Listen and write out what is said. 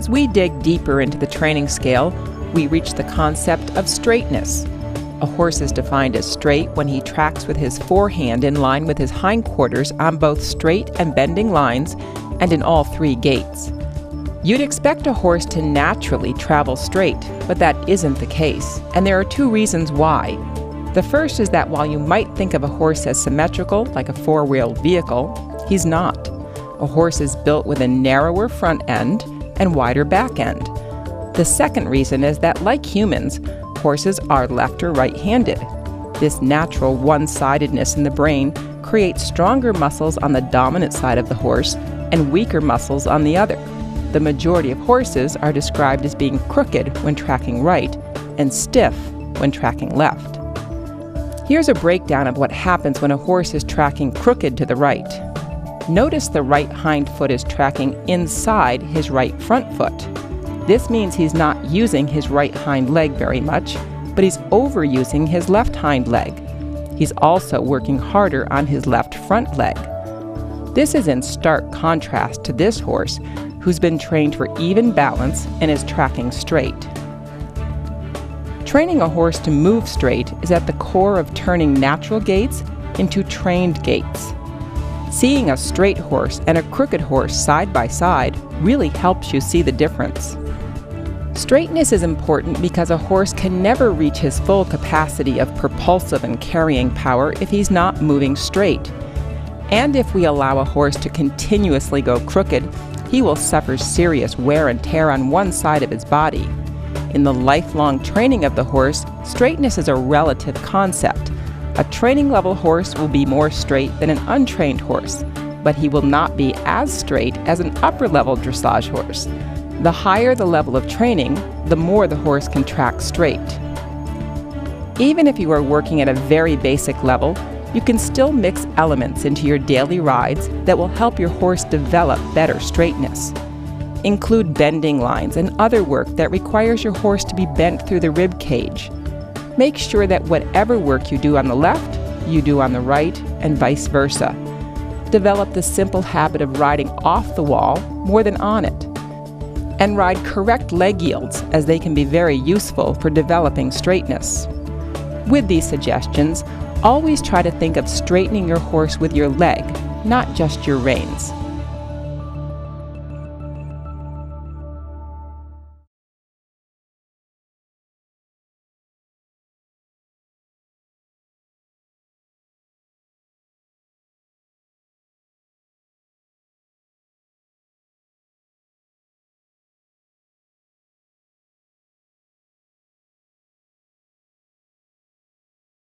As we dig deeper into the training scale, we reach the concept of straightness. A horse is defined as straight when he tracks with his forehand in line with his hindquarters on both straight and bending lines and in all three gaits. You'd expect a horse to naturally travel straight, but that isn't the case, and there are two reasons why. The first is that while you might think of a horse as symmetrical, like a four-wheeled vehicle, he's not. A horse is built with a narrower front end and wider back end. The second reason is that, like humans, horses are left or right-handed. This natural one-sidedness in the brain creates stronger muscles on the dominant side of the horse and weaker muscles on the other. The majority of horses are described as being crooked when tracking right and stiff when tracking left. Here's a breakdown of what happens when a horse is tracking crooked to the right. Notice the right hind foot is tracking inside his right front foot. This means he's not using his right hind leg very much, but he's overusing his left hind leg. He's also working harder on his left front leg. This is in stark contrast to this horse, who's been trained for even balance and is tracking straight. Training a horse to move straight is at the core of turning natural gaits into trained gaits. Seeing a straight horse and a crooked horse side by side really helps you see the difference. Straightness is important because a horse can never reach his full capacity of propulsive and carrying power if he's not moving straight. And if we allow a horse to continuously go crooked, he will suffer serious wear and tear on one side of his body. In the lifelong training of the horse, straightness is a relative concept. A training-level horse will be more straight than an untrained horse, but he will not be as straight as an upper-level dressage horse. The higher the level of training, the more the horse can track straight. Even if you are working at a very basic level, you can still mix elements into your daily rides that will help your horse develop better straightness. Include bending lines and other work that requires your horse to be bent through the rib cage. Make sure that whatever work you do on the left, you do on the right, and vice versa. Develop the simple habit of riding off the wall more than on it. And ride correct leg yields, as they can be very useful for developing straightness. With these suggestions, always try to think of straightening your horse with your leg, not just your reins.